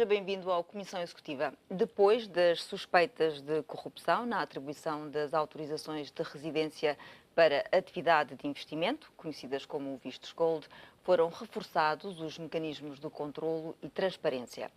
seja bem-vindo à Comissão Executiva. Depois das suspeitas de corrupção na atribuição das autorizações de residência para atividade de investimento, conhecidas como vistos gold, foram reforçados os mecanismos de controlo e transparência.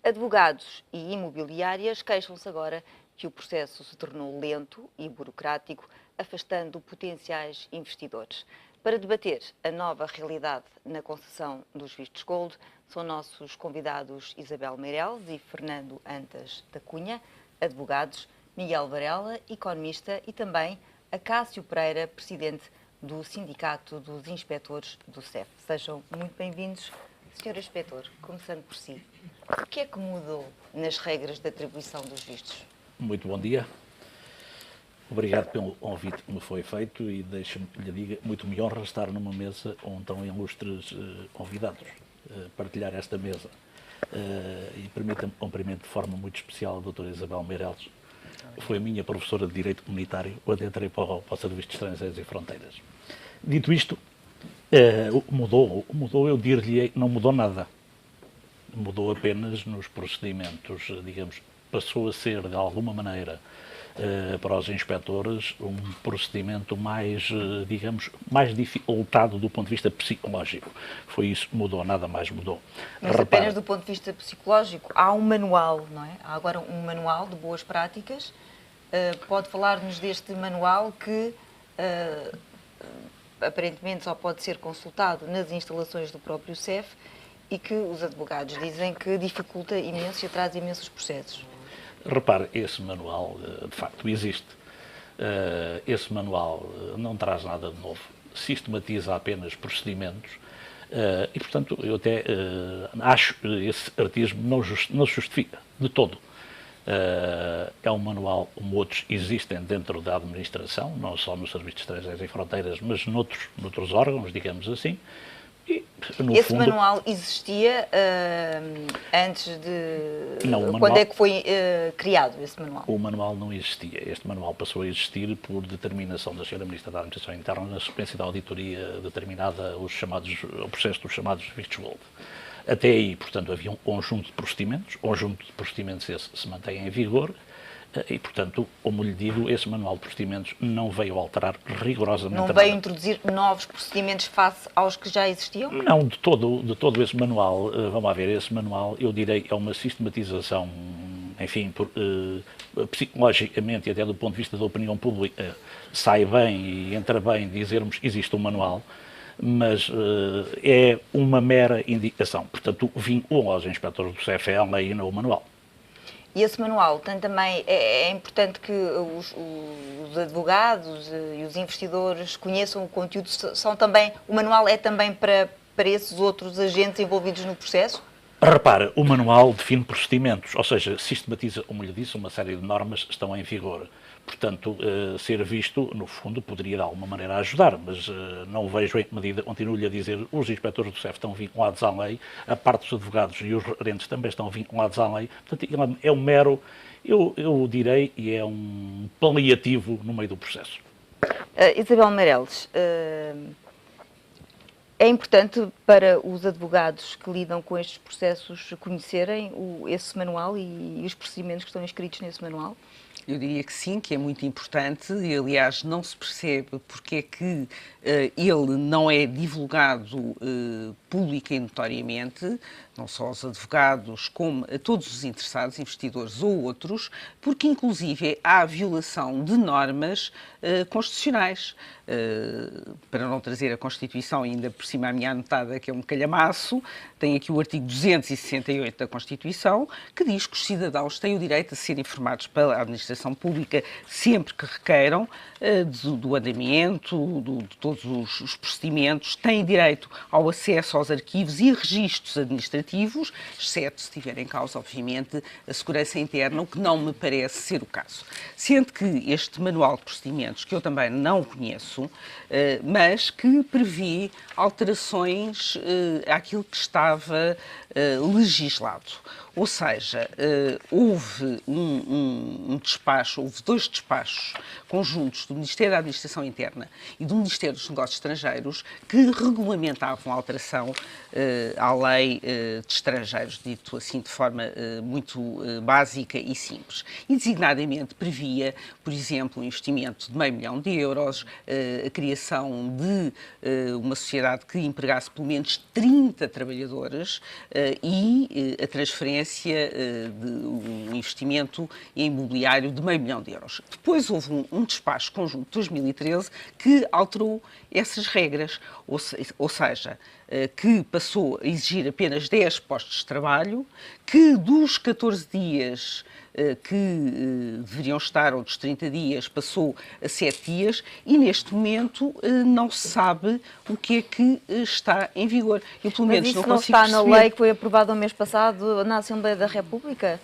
Advogados e imobiliárias queixam-se agora que o processo se tornou lento e burocrático, afastando potenciais investidores. Para debater a nova realidade na concessão dos vistos gold, são nossos convidados Isabel Meireles e Fernando Antas da Cunha, advogados, Miguel Varela, economista, e também Acácio Pereira, presidente do Sindicato dos Inspetores do CEF. Sejam muito bem-vindos. Senhor Inspetor, começando por si, o que é que mudou nas regras de atribuição dos vistos? Muito bom dia. Obrigado pelo convite que me foi feito e deixe-me que lhe diga, muito me honra estar numa mesa com tão ilustres convidados, partilhar esta mesa. E permita-me cumprimento de forma muito especial a doutora Isabel Meireles, que foi a minha professora de Direito Comunitário quando entrei para o Serviço de Estrangeiros e Fronteiras. Dito isto, mudou, eu dir-lhe, não mudou nada. Mudou apenas nos procedimentos, digamos, passou a ser, de alguma maneira, para os inspectores, um procedimento mais, digamos, mais dificultado do ponto de vista psicológico. Foi isso que mudou, nada mais mudou. Mas apenas do ponto de vista psicológico, há um manual, não é? Há agora um manual de boas práticas. Pode falar-nos deste manual que aparentemente só pode ser consultado nas instalações do próprio CEF e que os advogados dizem que dificulta imenso e atrasa imensos processos. Repare, esse manual, de facto, existe. Esse manual não traz nada de novo, sistematiza apenas procedimentos e, portanto, eu até acho que esse artigo não justifica de todo. É um manual como outros existem dentro da administração, não só no Serviço de Estrangeiros e Fronteiras, mas noutros órgãos, digamos assim. E, esse manual existia antes de... Não, o manual... Quando é que foi criado esse manual? O manual não existia. Este manual passou a existir por determinação da Sra. Ministra da Administração Interna na sequência da auditoria determinada o processo dos chamados vistos gold. Até aí, portanto, havia um conjunto de procedimentos esse se mantém em vigor. E, portanto, como lhe digo, esse manual de procedimentos não veio alterar rigorosamente nada. Não veio introduzir novos procedimentos face aos que já existiam? Não, de todo esse manual, vamos lá ver, esse manual, eu direi, é uma sistematização, enfim, psicologicamente e até do ponto de vista da opinião pública, sai bem e entra bem dizermos que existe um manual, mas é uma mera indicação. Portanto, vincula aos inspectores do CEF a lei e não o manual. E esse manual também é importante que os advogados e os investidores conheçam o conteúdo. O manual é também para esses outros agentes envolvidos no processo? Repara, o manual define procedimentos, ou seja, sistematiza, como lhe disse, uma série de normas que estão em vigor. Portanto, ser visto, no fundo, poderia de alguma maneira ajudar, mas não vejo em que medida, continuo-lhe a dizer, os inspectores do CEF estão vinculados à lei, a parte dos advogados e os gerentes também estão vinculados à lei, portanto, é um mero, eu direi, e é um paliativo no meio do processo. Isabel Meireles, é importante para os advogados que lidam com estes processos conhecerem esse manual e os procedimentos que estão inscritos nesse manual? Eu diria que sim, que é muito importante e, aliás, não se percebe porque é que ele não é divulgado pública e notoriamente, não só aos advogados, como a todos os interessados, investidores ou outros, porque, inclusive, há violação de normas constitucionais. Para não trazer a Constituição, ainda por cima a minha anotada, que é um calhamaço, tem aqui o artigo 268 da Constituição, que diz que os cidadãos têm o direito a ser informados pela administração pública sempre que requeiram do andamento, de todos os procedimentos, têm direito ao acesso aos arquivos e registros administrativos, exceto se tiver em causa, obviamente, a segurança interna, o que não me parece ser o caso. Sendo que este manual de procedimentos, que eu também não conheço, mas que prevê alterações àquilo que estava legislado. Ou seja, houve houve dois despachos conjuntos do Ministério da Administração Interna e do Ministério dos Negócios Estrangeiros que regulamentavam a alteração à lei de estrangeiros, dito assim de forma muito básica e simples. E, designadamente, previa, por exemplo, um investimento de €500 000, a criação de uma sociedade que empregasse pelo menos 30 trabalhadores e a transferência de um investimento imobiliário de €500 000. Depois houve um despacho conjunto de 2013 que alterou essas regras, ou seja, que passou a exigir apenas 10 postos de trabalho, que dos 14 dias que deveriam estar, ou dos 30 dias, passou a 7 dias e, neste momento, não se sabe o que é que está em vigor. Eu, pelo menos, Mas isso não consigo está na perceber... lei que foi aprovada no mês passado na Assembleia da República?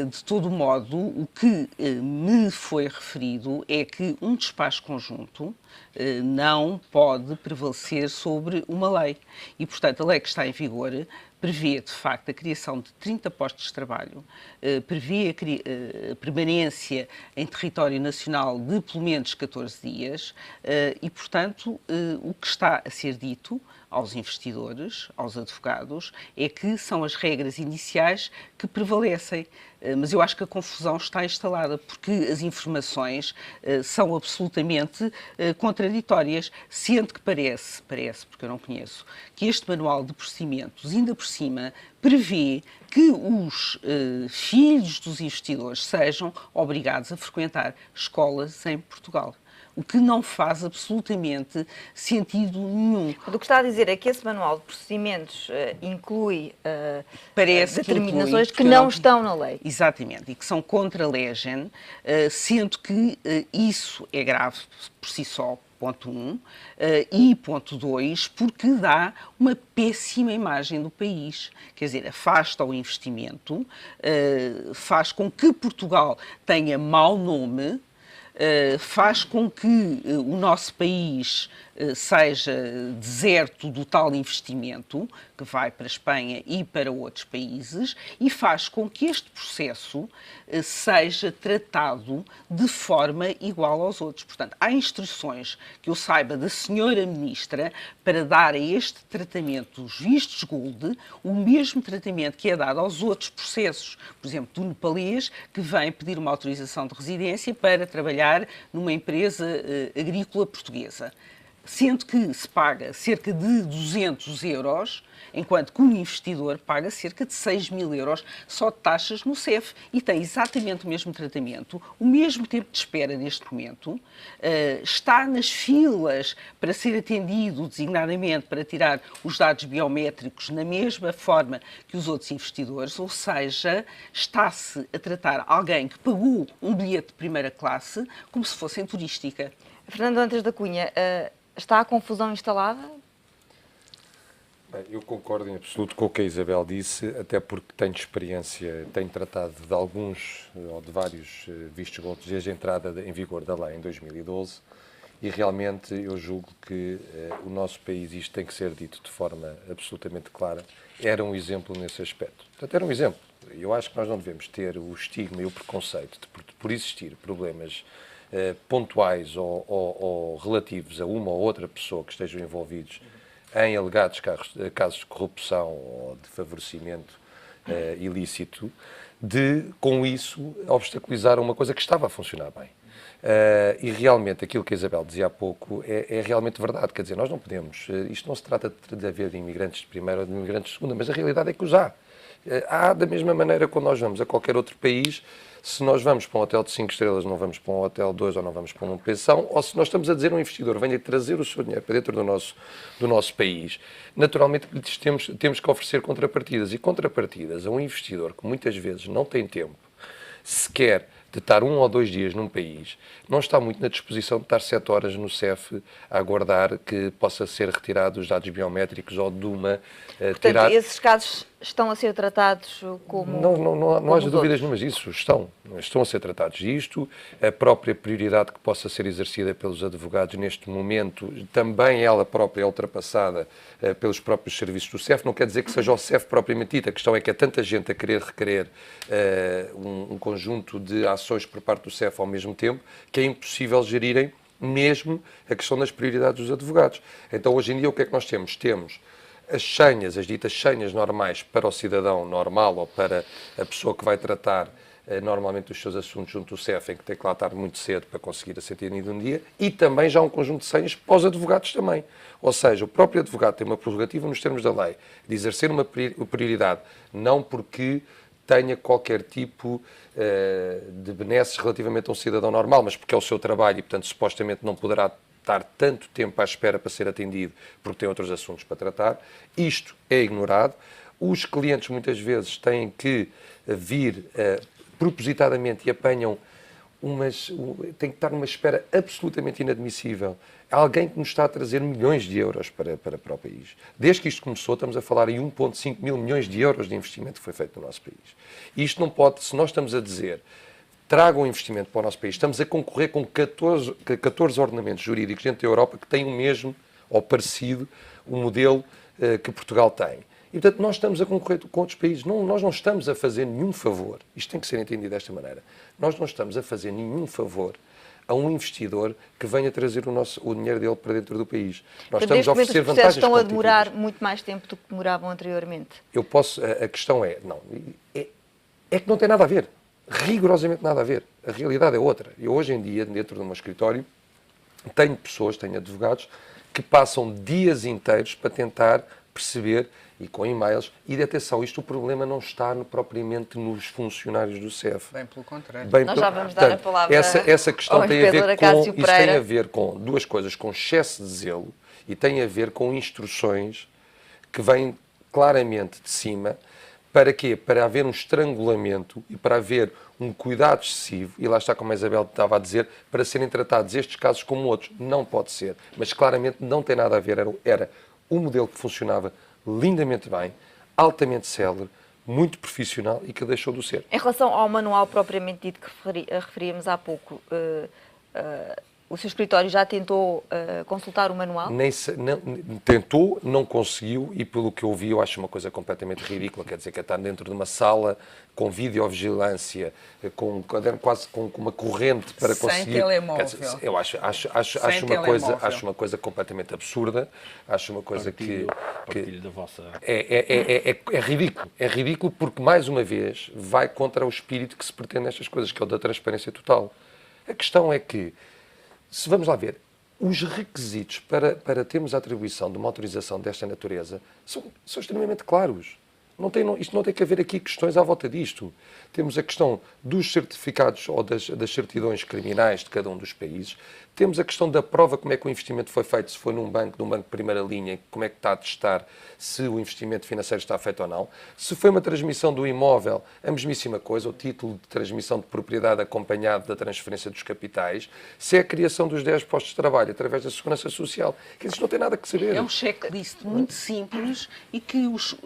De todo modo, o que me foi referido é que um despacho conjunto não pode prevalecer sobre uma lei. E, portanto, a lei que está em vigor prevê, de facto, a criação de 30 postos de trabalho, prevê a permanência em território nacional de pelo menos 14 dias e, portanto, o que está a ser dito aos investidores, aos advogados, é que são as regras iniciais que prevalecem. Mas eu acho que a confusão está instalada, porque as informações são absolutamente contraditórias, sendo que parece, porque eu não conheço, que este manual de procedimentos, ainda por cima, prevê que os filhos dos investidores sejam obrigados a frequentar escolas em Portugal. O que não faz absolutamente sentido nenhum. O que está a dizer é que esse manual de procedimentos inclui determinações que não estão na lei. Exatamente, e que são contra a legem, sendo que isso é grave por si só, ponto 1, e ponto 2, porque dá uma péssima imagem do país. Quer dizer, afasta o investimento, faz com que Portugal tenha mau nome, faz com que o nosso país seja deserto do tal investimento que vai para a Espanha e para outros países e faz com que este processo seja tratado de forma igual aos outros. Portanto, há instruções que eu saiba da senhora Ministra para dar a este tratamento dos vistos gold o mesmo tratamento que é dado aos outros processos. Por exemplo, do nepalês que vem pedir uma autorização de residência para trabalhar numa empresa agrícola portuguesa. Sendo que se paga cerca de €200, enquanto que o investidor paga cerca de €6.000 só de taxas no CEF e tem exatamente o mesmo tratamento, o mesmo tempo de espera neste momento, está nas filas para ser atendido designadamente para tirar os dados biométricos na mesma forma que os outros investidores, ou seja, está-se a tratar alguém que pagou um bilhete de primeira classe como se fosse em turística. Fernando Antas da Cunha, está a confusão instalada? Bem, eu concordo em absoluto com o que a Isabel disse, até porque tenho experiência, tenho tratado de alguns ou de vários vistos gold desde a entrada em vigor da lei em 2012 e realmente eu julgo que o nosso país, isto tem que ser dito de forma absolutamente clara, era um exemplo nesse aspecto. Portanto, era um exemplo. Eu acho que nós não devemos ter o estigma e o preconceito de, por existir problemas pontuais ou relativos a uma ou outra pessoa que estejam envolvidos em alegados casos de corrupção ou de favorecimento ilícito, de, com isso, obstaculizar uma coisa que estava a funcionar bem. E realmente aquilo que a Isabel dizia há pouco é realmente verdade. Quer dizer, nós não podemos... Isto não se trata de haver imigrantes de primeira ou de imigrantes de segunda, mas a realidade é que os há. Há da mesma maneira quando nós vamos a qualquer outro país, se nós vamos para um hotel de 5 estrelas, não vamos para um hotel 2 ou não vamos para uma pensão, ou se nós estamos a dizer a um investidor, venha trazer o seu dinheiro para dentro do nosso país, naturalmente temos que oferecer contrapartidas. E contrapartidas a um investidor que muitas vezes não tem tempo sequer de estar 1 ou 2 dias num país, não está muito na disposição de estar 7 horas no CEF a aguardar que possa ser retirado os dados biométricos ou de uma... Portanto, esses casos estão a ser tratados como... Não haja dúvidas nenhumas disso. Estão a ser tratados disto. A própria prioridade que possa ser exercida pelos advogados neste momento, também ela própria é ultrapassada pelos próprios serviços do CEF. Não quer dizer que seja o CEF propriamente dito. A questão é que há tanta gente a querer requerer um conjunto de ações por parte do CEF ao mesmo tempo que é impossível gerirem mesmo a questão das prioridades dos advogados. Então, hoje em dia, o que é que nós temos? Temos as senhas, as ditas senhas normais para o cidadão normal ou para a pessoa que vai tratar normalmente os seus assuntos junto do CEF, em que tem que lá estar muito cedo para conseguir a cidadania de um dia, e também já um conjunto de senhas para os advogados também. Ou seja, o próprio advogado tem uma prerrogativa nos termos da lei de exercer uma prioridade, não porque tenha qualquer tipo de benesses relativamente a um cidadão normal, mas porque é o seu trabalho e, portanto, supostamente não poderá estar tanto tempo à espera para ser atendido porque tem outros assuntos para tratar. Isto é ignorado. Os clientes muitas vezes têm que vir propositadamente e apanham tem que estar numa espera absolutamente inadmissível. Há alguém que nos está a trazer milhões de euros para o país. Desde que isto começou, estamos a falar em 1,5 mil milhões de euros de investimento que foi feito no nosso país. E isto não pode, se nós estamos a dizer tragam investimento para o nosso país, estamos a concorrer com 14 ordenamentos jurídicos dentro da Europa que têm o mesmo ou parecido o modelo que Portugal tem. E, portanto, nós estamos a concorrer com outros países. Nós não estamos a fazer nenhum favor. Isto tem que ser entendido desta maneira. Nós não estamos a fazer nenhum favor a um investidor que venha trazer o dinheiro dele para dentro do país. Nós estamos a oferecer os processos vantagens estão a competitivas. demorar muito mais tempo do que demoravam anteriormente. A questão é que não tem nada a ver. Rigorosamente nada a ver. A realidade é outra. Eu hoje em dia, dentro do meu escritório, tenho advogados, que passam dias inteiros para tentar perceber, e com e-mails, e atenção, o problema não está propriamente nos funcionários do CEF. Bem pelo contrário. Nós já vamos dar a palavra essa questão ao tem a ver inspetor com, Acácio isso tem Pereira. a ver com duas coisas, com excesso de zelo e tem a ver com instruções que vêm claramente de cima. Para quê? Para haver um estrangulamento e para haver um cuidado excessivo, e lá está como a Isabel estava a dizer, para serem tratados estes casos como outros. Não pode ser. Mas claramente não tem nada a ver. Era um modelo que funcionava lindamente bem, altamente célere, muito profissional e que deixou de ser. Em relação ao manual propriamente dito que referíamos há pouco, o seu escritório já tentou consultar o manual? Tentou, não conseguiu e pelo que eu vi eu acho uma coisa completamente ridícula, quer dizer, que é estar dentro de uma sala com videovigilância, quase com uma corrente para conseguir... Sem telemóvel. Dizer, eu acho uma coisa completamente absurda, acho uma coisa partilho da vossa... É ridículo. É ridículo porque, mais uma vez, vai contra o espírito que se pretende nestas coisas, que é o da transparência total. A questão é que, se vamos lá ver, os requisitos para termos a atribuição de uma autorização desta natureza são extremamente claros. Isto não tem que haver aqui questões à volta disto. Temos a questão dos certificados ou das certidões criminais de cada um dos países. Temos a questão da prova, como é que o investimento foi feito, se foi num banco de primeira linha, como é que está a testar se o investimento financeiro está feito ou não. Se foi uma transmissão do imóvel, a mesmíssima coisa, o título de transmissão de propriedade acompanhado da transferência dos capitais. Se é a criação dos 10 postos de trabalho através da Segurança Social. Que isto não tem nada que saber. É um checklist muito simples e que os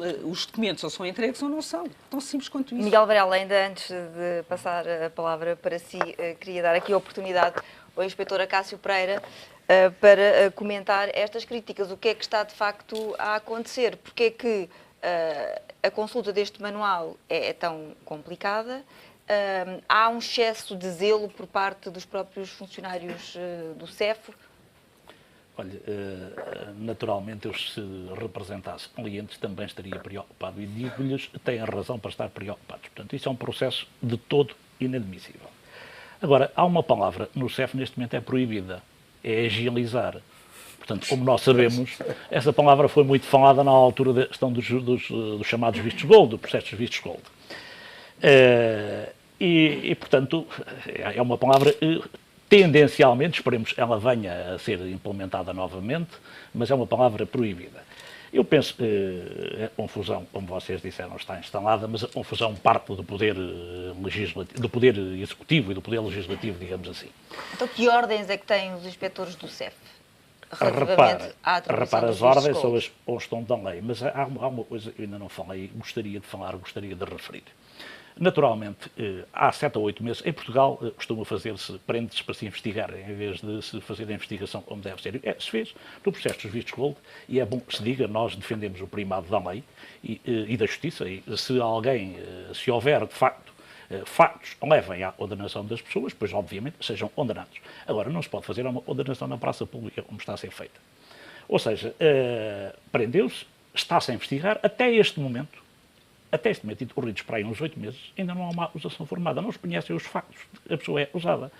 documentos ou são entregues ou não são. Tão simples quanto isso. Miguel Varela, ainda antes de passar a palavra para si, queria dar aqui a oportunidade ao inspetor Acácio Pereira para comentar estas críticas. O que é que está de facto a acontecer? Porque é que a consulta deste manual é tão complicada? Há um excesso de zelo por parte dos próprios funcionários do CEF? Olha, naturalmente eu se representasse clientes também estaria preocupado e digo-lhes, têm razão para estar preocupados. Portanto, isso é um processo de todo inadmissível. Agora, há uma palavra no CEF neste momento é proibida, é agilizar. Portanto, como nós sabemos, essa palavra foi muito falada na altura da questão dos chamados vistos gold, do processo dos vistos gold. Portanto, é uma palavra... tendencialmente, esperemos que ela venha a ser implementada novamente, mas é uma palavra proibida. Eu penso que a confusão, como vocês disseram, está instalada, mas a confusão parte do poder legislativo, do poder executivo e do poder legislativo, digamos assim. Então, que ordens é que têm os inspectores do CEF? Relativamente à atribuição as ordens ou estão da lei, mas há uma coisa que eu ainda não falei, gostaria de referir. Naturalmente, há 7 ou 8 meses, em Portugal, costuma fazer-se prendes para se investigar, em vez de se fazer a investigação como deve ser. Se fez no processo dos vistos gold, e é bom que se diga, nós defendemos o primado da lei e da justiça, e se houver, de facto, factos que levem à condenação das pessoas, pois, obviamente, sejam condenados. Agora, não se pode fazer uma condenação na praça pública, como está a ser feita. Ou seja, prendeu-se, está-se a investigar até este momento, e decorridos para aí uns 8 meses, ainda não há uma acusação formada, não se conhecem os factos de que a pessoa é usada.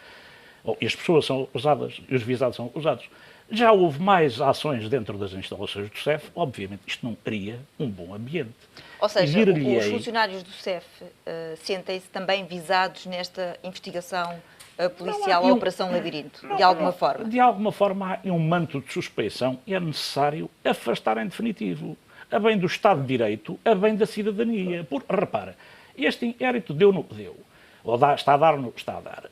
E as pessoas são usadas, e os visados são usados. Já houve mais ações dentro das instalações do CEF, obviamente isto não cria um bom ambiente. Ou seja, os funcionários do CEF sentem-se também visados nesta investigação policial, a Operação Labirinto, de alguma forma? De alguma forma há um manto de suspeição e é necessário afastar em definitivo, a bem do Estado de Direito, a bem da cidadania. Porque, repara, este inquérito deu no que deu, ou está a dar no que está a dar.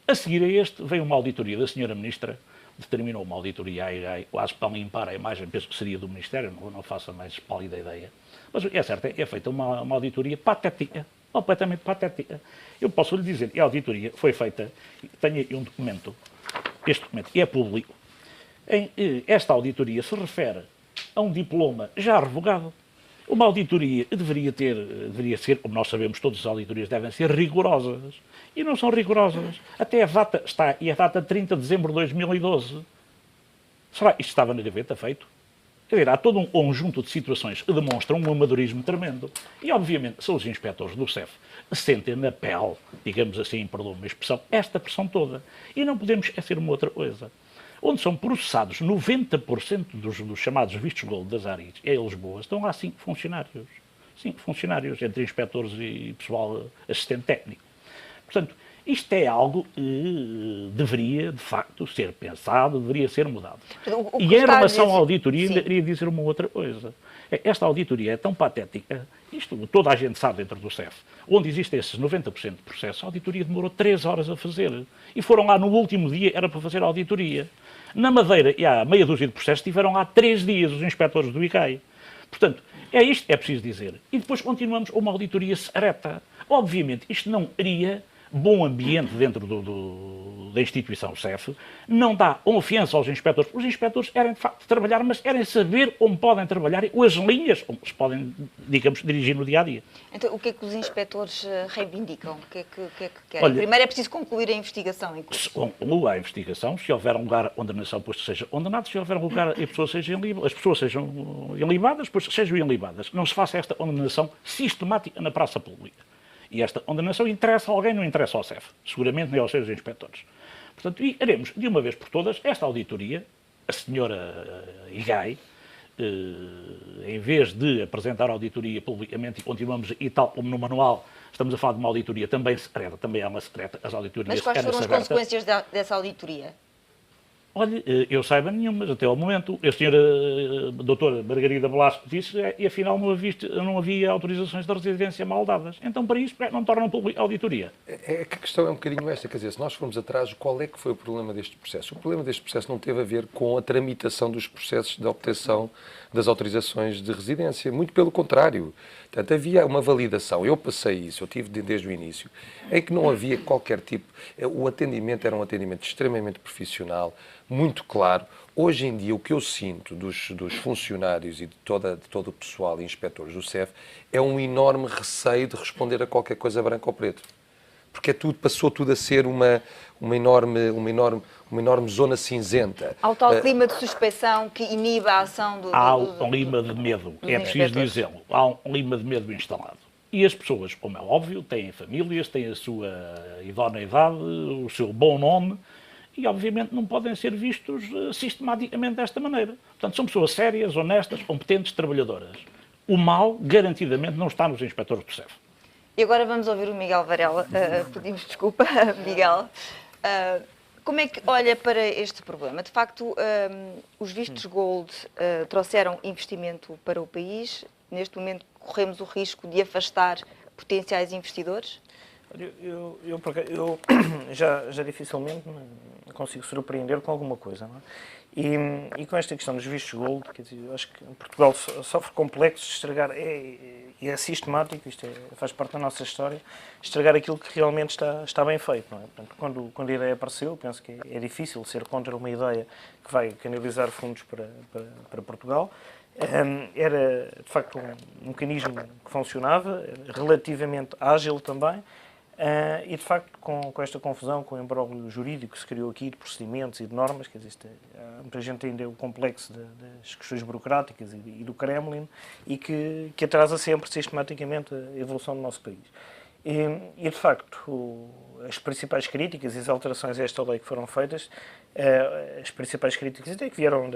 A seguir a este, veio uma auditoria da Sra. Ministra, determinou uma auditoria aí, quase para limpar a imagem, penso que seria do Ministério, não faço a mais pálida ideia. Mas é certo, é feita uma auditoria patética, completamente patética. Eu posso lhe dizer, a auditoria foi feita, tenho aí um documento, este documento é público, esta auditoria se refere a um diploma já revogado. Uma auditoria deveria ser, como nós sabemos, todas as auditorias devem ser rigorosas. E não são rigorosas. Até a data está, e a data 30 de dezembro de 2012. Será que isto estava na gaveta feito? Quer dizer, há todo um conjunto de situações que demonstram um amadorismo tremendo. E, obviamente, são os inspectores do CEF sentem na pele, digamos assim, perdão-me a expressão, esta pressão toda. E não podemos esquecer uma outra coisa. Onde são processados 90% dos chamados vistos gold das áreas em Lisboa, estão lá 5 funcionários. 5 funcionários, entre inspectores e pessoal assistente técnico. Portanto, isto é algo que deveria, de facto, ser pensado, deveria ser mudado. E em relação à auditoria, ainda queria dizer uma outra coisa. Esta auditoria é tão patética, isto toda a gente sabe dentro do CEF, onde existem esses 90% de processos, a auditoria demorou 3 horas a fazer. E foram lá no último dia, era para fazer a auditoria. Na Madeira, e há meia dúzia de processos, estiveram lá 3 dias os inspectores do ICAI. Portanto, é isto que é preciso dizer. E depois continuamos uma auditoria secreta. Obviamente, isto não cria bom ambiente dentro da instituição CEF, não dá confiança aos inspectores. Os inspectores querem, de facto, trabalhar, mas querem saber como podem trabalhar, ou as linhas como se podem, digamos, dirigir no dia-a-dia. Então, o que é que os inspectores reivindicam? O que é que querem? Olha, primeiro é preciso concluir a investigação. Se conclua a investigação, se houver um lugar onde a nação seja condenada, se houver um lugar e as pessoas sejam enlibadas, pois sejam enlibadas. Não se faça esta condenação sistemática na praça pública. E esta condenação interessa a alguém, não interessa ao CEF. Seguramente nem aos seus inspectores. Portanto, e haremos, de uma vez por todas, esta auditoria, a senhora IGAI, em vez de apresentar a auditoria publicamente, e continuamos, e tal como no manual, estamos a falar de uma auditoria também secreta, também é uma secreta, as auditorias... Mas quais foram as consequências dessa auditoria? Olha, eu saiba nenhuma, até ao momento. A senhora doutora Margarida Velasco disse e afinal não havia autorizações de residência mal dadas. Então, para isso, não tornam pública a auditoria. É que a questão é um bocadinho esta, quer dizer, se nós formos atrás, qual é que foi o problema deste processo? O problema deste processo não teve a ver com a tramitação dos processos de obtenção das autorizações de residência, muito pelo contrário. Portanto, havia uma validação, eu passei isso, eu tive desde o início, em que não havia qualquer tipo, o atendimento era um atendimento extremamente profissional, muito claro. Hoje em dia, o que eu sinto dos funcionários e de todo o pessoal e inspectores do CEF é um enorme receio de responder a qualquer coisa branco ou preto. Porque passou tudo a ser uma enorme zona cinzenta. Há o tal clima de suspeição que inibe a ação do... Há um clima de medo, é preciso dizê-lo. Há um clima de medo instalado. E as pessoas, como é óbvio, têm famílias, têm a sua idoneidade, o seu bom nome, e obviamente não podem ser vistos sistematicamente desta maneira. Portanto, são pessoas sérias, honestas, competentes, trabalhadoras. O mal, garantidamente, não está nos inspectores do CEF. E agora vamos ouvir o Miguel Varela. Pedimos desculpa, Miguel. Como é que olha para este problema? De facto, os vistos Gold trouxeram investimento para o país. Neste momento, corremos o risco de afastar potenciais investidores? Eu já dificilmente consigo surpreender com alguma coisa, não é? E com esta questão dos vistos Gold, quer dizer, eu acho que Portugal sofre complexos de estragar, e é sistemático, isto faz parte da nossa história, estragar aquilo que realmente está bem feito, não é? Portanto, quando a ideia apareceu, penso que é difícil ser contra uma ideia que vai canalizar fundos para Portugal. Era, de facto, um mecanismo que funcionava, relativamente ágil também. E, de facto, com esta confusão, com o imbróglio jurídico que se criou aqui, de procedimentos e de normas, que existe, muita gente ainda é o complexo das questões burocráticas e do Kremlin, e que atrasa sempre, sistematicamente, a evolução do nosso país. E, de facto, as principais críticas e as alterações a esta lei que foram feitas, as principais críticas, até que vieram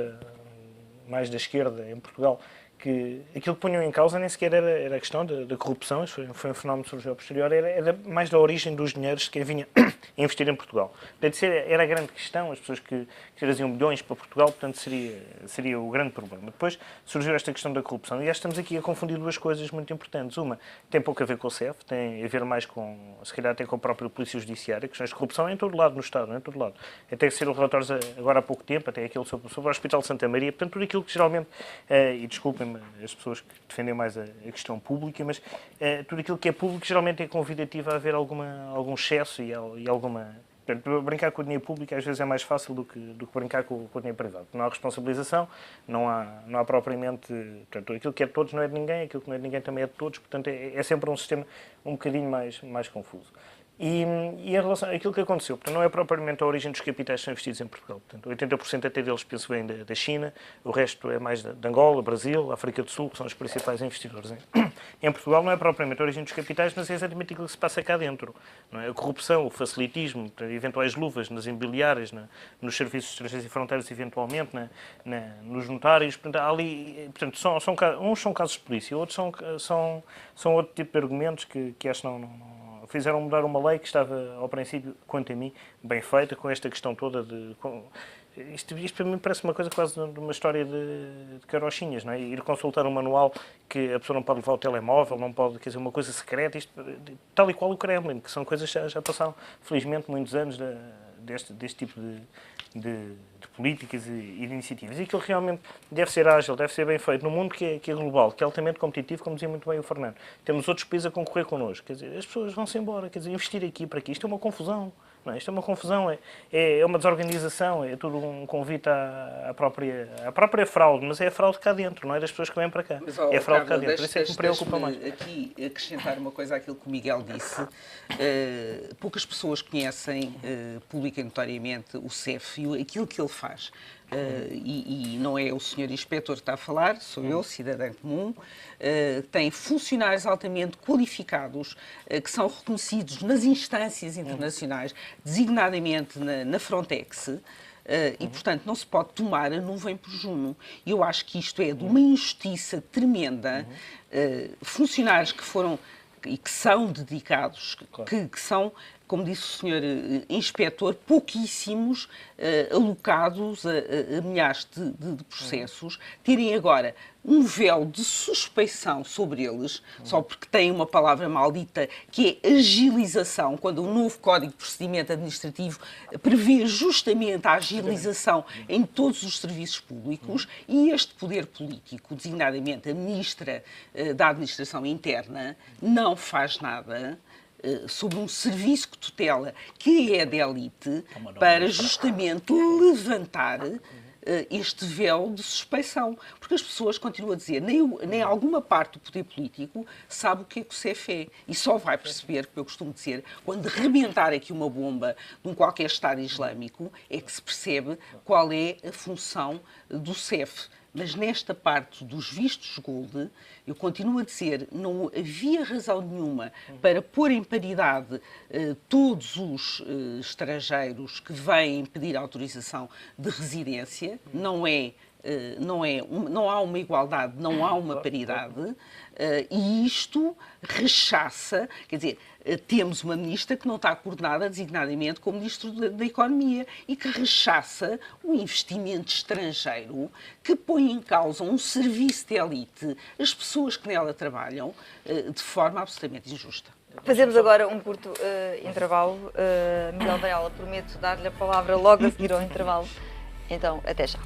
mais da esquerda em Portugal, que aquilo que punham em causa nem sequer era a questão da corrupção, isso foi um fenómeno que surgiu a posterior, era mais da origem dos dinheiros de quem vinha investir em Portugal. Portanto, era a grande questão, as pessoas que traziam milhões para Portugal, portanto, seria o grande problema. Depois surgiu esta questão da corrupção, e estamos aqui a confundir duas coisas muito importantes. Uma tem pouco a ver com o CEF, tem a ver mais com, se calhar até com a própria Polícia Judiciária, questões de corrupção em todo lado no Estado, não é? Em todo lado. Até que saíram relatórios agora há pouco tempo, até aquele sobre o Hospital de Santa Maria, portanto, tudo aquilo que geralmente, e desculpem as pessoas que defendem mais a questão pública, mas tudo aquilo que é público geralmente é convidativo a haver algum excesso e alguma... Portanto, brincar com o dinheiro público às vezes é mais fácil do que brincar com o dinheiro privado. Não há responsabilização, não há propriamente... Portanto, aquilo que é de todos não é de ninguém, aquilo que não é de ninguém também é de todos, portanto é sempre um sistema um bocadinho mais confuso. E em relação àquilo que aconteceu, portanto, não é propriamente a origem dos capitais que são investidos em Portugal. Portanto, 80% até deles, penso bem, da China, o resto é mais de Angola, Brasil, África do Sul, que são os principais investidores. Em Portugal não é propriamente a origem dos capitais, mas é exatamente aquilo que se passa cá dentro. Não é? A corrupção, o facilitismo, eventuais luvas nas imobiliárias, nos serviços estrangeiros e fronteiras, eventualmente, nos notários. Portanto, portanto uns são casos de polícia, outros são outro tipo de argumentos que acho que não fizeram mudar uma lei que estava, ao princípio, quanto a mim, bem feita, com esta questão toda de... Isto para mim parece uma coisa quase de uma história de carochinhas, não é? Ir consultar um manual que a pessoa não pode levar o telemóvel, não pode, quer dizer, uma coisa secreta, isto, tal e qual o Kremlin, que são coisas que já passaram, felizmente, muitos anos deste tipo de políticas e de iniciativas. E aquilo realmente deve ser ágil, deve ser bem feito num mundo que é global, que é altamente competitivo, como dizia muito bem o Fernando. Temos outros países a concorrer connosco. Quer dizer, as pessoas vão-se embora. Quer dizer, investir aqui para aqui, isto é uma confusão. Não é? Isto é uma confusão, é uma desorganização, é tudo um convite à própria fraude, mas é a fraude cá dentro, não é das pessoas que vêm para cá. Mas, é a fraude cá dentro, isso é que me preocupa mais. Aqui acrescentar uma coisa àquilo que o Miguel disse. Poucas pessoas conhecem pública e notoriamente o CEF e aquilo que ele faz. E não é o senhor inspetor que está a falar, sou eu, cidadã comum, tem funcionários altamente qualificados que são reconhecidos nas instâncias internacionais, designadamente na Frontex, e, portanto, não se pode tomar a nuvem por junho. E eu acho que isto é de uma injustiça tremenda. Funcionários que foram e que são dedicados, claro. que são, como disse o senhor inspetor, pouquíssimos alocados a milhares de processos, terem agora um véu de suspeição sobre eles, só porque têm uma palavra maldita, que é agilização, quando o novo Código de Procedimento Administrativo prevê justamente a agilização em todos os serviços públicos, e este poder político, designadamente a Ministra da Administração Interna, não faz nada sobre um serviço que tutela, que é de elite, para justamente levantar este véu de suspeição. Porque as pessoas continuam a dizer, nem alguma parte do poder político sabe o que o CEF é. E só vai perceber, como eu costumo dizer, quando rebentar aqui uma bomba de um qualquer Estado Islâmico, é que se percebe qual é a função do CEF. Mas nesta parte dos vistos gold, eu continuo a dizer, não havia razão nenhuma para pôr em paridade todos os estrangeiros que vêm pedir autorização de residência. Não há uma igualdade, não há uma paridade, e isto rechaça, quer dizer, temos uma ministra que não está coordenada designadamente como Ministro da Economia e que rechaça o investimento estrangeiro, que põe em causa um serviço de elite, as pessoas que nela trabalham, de forma absolutamente injusta. Fazemos agora um curto intervalo. Miguel Vaiala, prometo dar-lhe a palavra logo a seguir ao intervalo. Então, até já.